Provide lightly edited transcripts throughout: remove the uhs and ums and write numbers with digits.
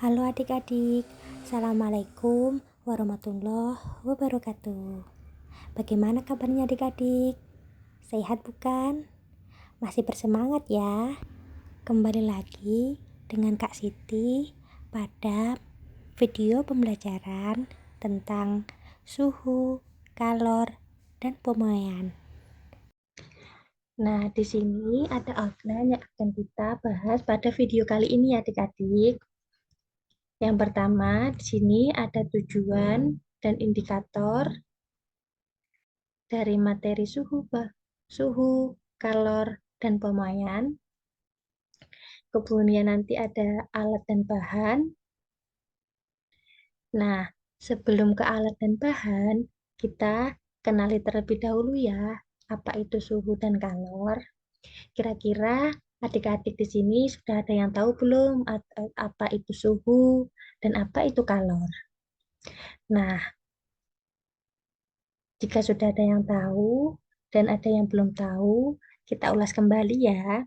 Halo adik-adik, Assalamualaikum warahmatullahi wabarakatuh. Bagaimana kabarnya adik-adik? Sehat bukan? Masih bersemangat ya? Kembali lagi dengan Kak Siti pada video pembelajaran tentang suhu, kalor, dan pemuaian. Nah, di sini ada outline yang akan kita bahas pada video kali ini adik-adik. Yang pertama, di sini ada tujuan dan indikator dari materi suhu, kalor, dan pemuaian. Kemudian nanti ada alat dan bahan. Nah, sebelum ke alat dan bahan, kita kenali terlebih dahulu ya, apa itu suhu dan kalor. Kira-kira adik-adik di sini sudah ada yang tahu belum apa itu suhu dan apa itu kalor? Nah, jika sudah ada yang tahu dan ada yang belum tahu, kita ulas kembali ya.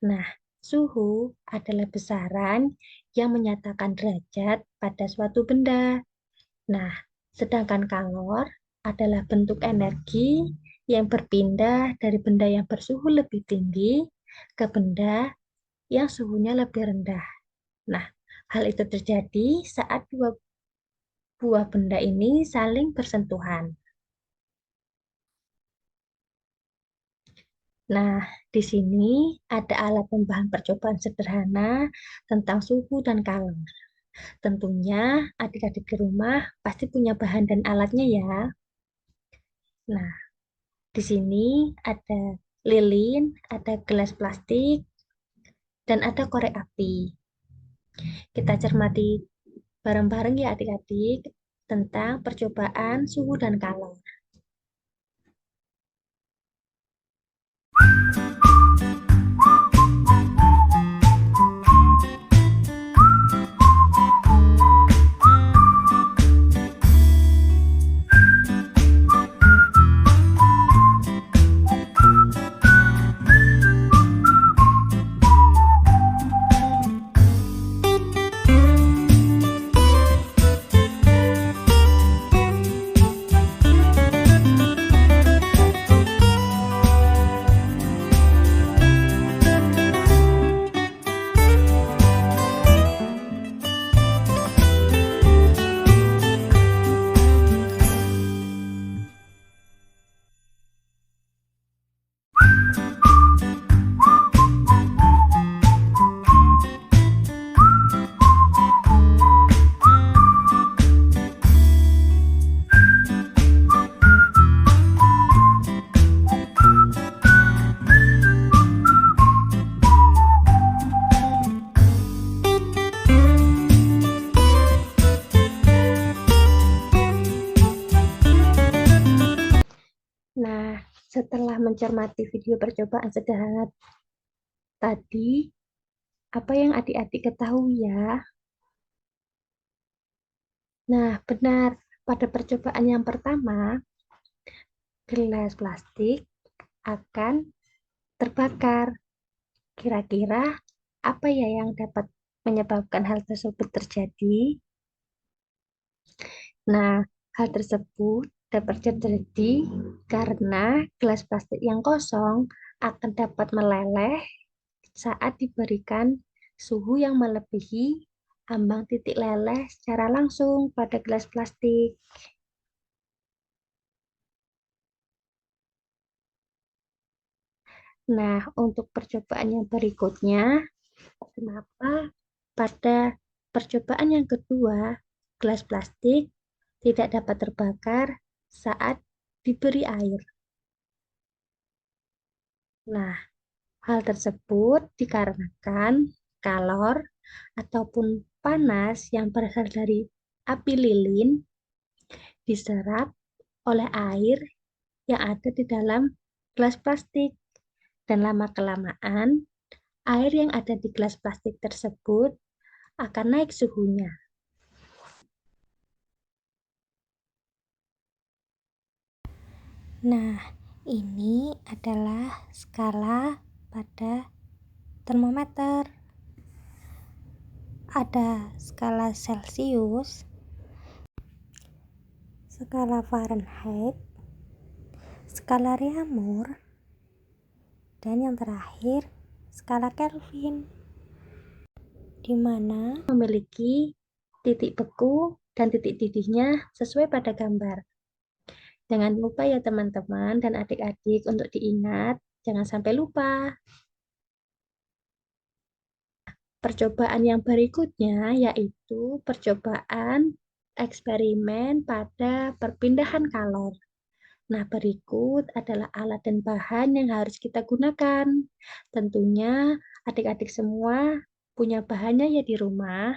Nah, suhu adalah besaran yang menyatakan derajat pada suatu benda. Nah, sedangkan kalor adalah bentuk energi yang berpindah dari benda yang bersuhu lebih tinggi ke benda yang suhunya lebih rendah. Nah, hal itu terjadi saat dua buah benda ini saling bersentuhan. Nah, di sini ada alat dan bahan percobaan sederhana tentang suhu dan kalor. Tentunya adik-adik di rumah pasti punya bahan dan alatnya ya. Nah, di sini ada lilin, ada gelas plastik, dan ada korek api. Kita cermati bareng-bareng ya adik-adik tentang percobaan suhu dan kalor. Nah, setelah mencermati video percobaan sederhana tadi, apa yang adik-adik ketahui ya? Nah, benar. Pada percobaan yang pertama, gelas plastik akan terbakar. Kira-kira apa ya yang dapat menyebabkan hal tersebut terjadi? Nah, hal tersebut dapat terjadi karena gelas plastik yang kosong akan dapat meleleh saat diberikan suhu yang melebihi ambang titik leleh secara langsung pada gelas plastik. Nah, untuk percobaan yang berikutnya, kenapa pada percobaan yang kedua, gelas plastik tidak dapat terbakar saat diberi air? Nah, hal tersebut dikarenakan kalor ataupun panas yang berasal dari api lilin diserap oleh air yang ada di dalam gelas plastik. Dan lama-kelamaan, air yang ada di gelas plastik tersebut akan naik suhunya. Nah, ini adalah skala pada termometer. ada skala Celcius, skala Fahrenheit, skala Reaumur, dan yang terakhir skala Kelvin, di mana memiliki titik beku dan titik didihnya sesuai pada gambar. Jangan lupa ya teman-teman dan adik-adik untuk diingat, jangan sampai lupa. Percobaan yang berikutnya yaitu percobaan eksperimen pada perpindahan kalor. Nah, berikut adalah alat dan bahan yang harus kita gunakan. Tentunya adik-adik semua punya bahannya ya di rumah.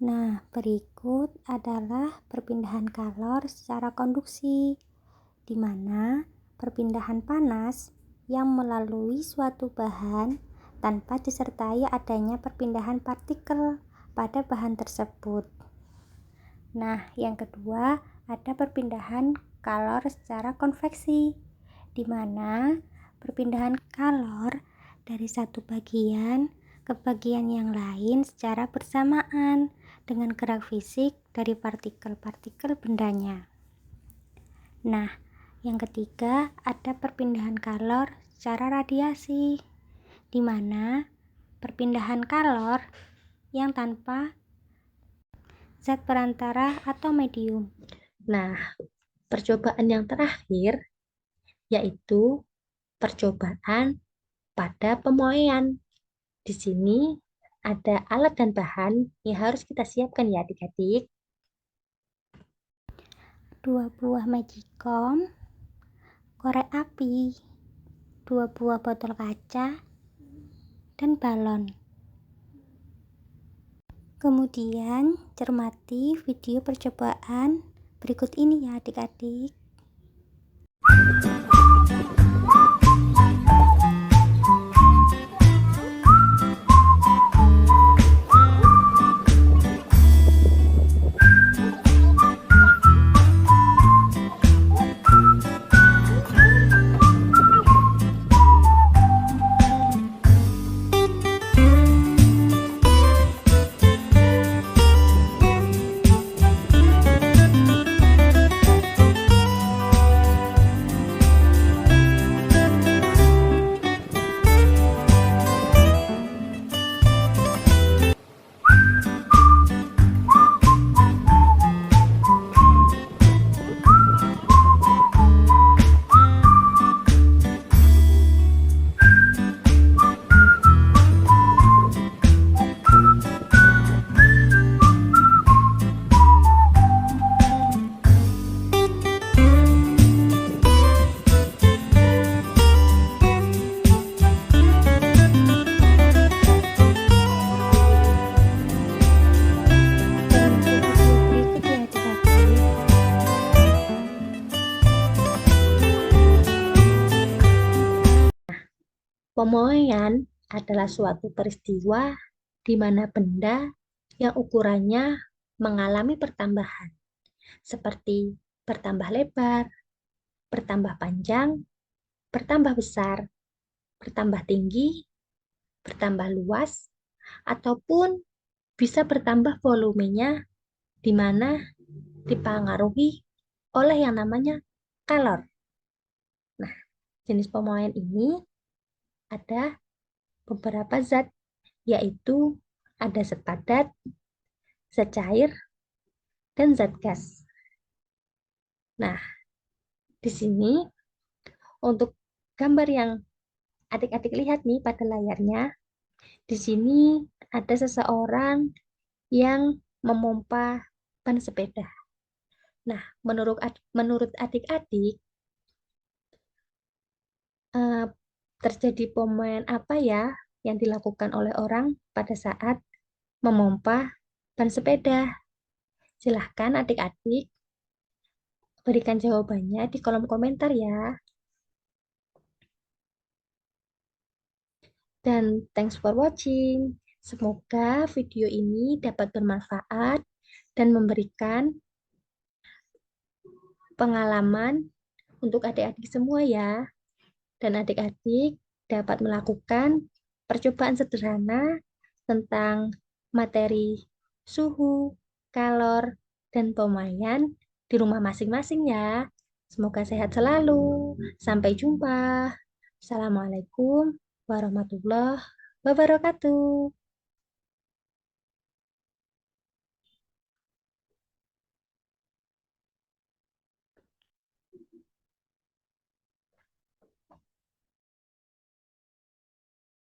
Nah, berikut adalah perpindahan kalor secara konduksi, di mana perpindahan panas yang melalui suatu bahan tanpa disertai adanya perpindahan partikel pada bahan tersebut. Nah, yang kedua ada perpindahan kalor secara konveksi, di mana perpindahan kalor dari satu bagian ke bagian yang lain secara bersamaan dengan gerak fisik dari partikel-partikel bendanya. Nah, yang ketiga ada perpindahan kalor secara radiasi, di mana perpindahan kalor yang tanpa zat perantara atau medium. Nah, percobaan yang terakhir yaitu percobaan pada pemoean. Di sini ada alat dan bahan yang harus kita siapkan ya adik-adik. 2 buah magicom, korek api, 2 buah botol kaca, dan balon. Kemudian cermati video percobaan berikut ini ya adik-adik. Pemoaian adalah suatu peristiwa di mana benda yang ukurannya mengalami pertambahan, seperti bertambah lebar, bertambah panjang, bertambah besar, bertambah tinggi, bertambah luas, ataupun bisa bertambah volumenya di mana dipengaruhi oleh yang namanya kalor. Nah, jenis pemoaian ini ada beberapa zat, yaitu ada zat padat, zat cair, dan zat gas. Nah, di sini untuk gambar yang adik-adik lihat nih pada layarnya, di sini ada seseorang yang memompa ban sepeda. Nah, menurut adik-adik, eh, terjadi pemoaian apa ya yang dilakukan oleh orang pada saat memompa ban sepeda? Silahkan adik-adik berikan jawabannya di kolom komentar ya. Dan thanks for watching. Semoga video ini dapat bermanfaat dan memberikan pengalaman untuk adik-adik semua ya. Dan adik-adik dapat melakukan percobaan sederhana tentang materi suhu, kalor, dan pemoaian di rumah masing-masing ya. Semoga sehat selalu. Sampai jumpa. Assalamualaikum warahmatullahi wabarakatuh.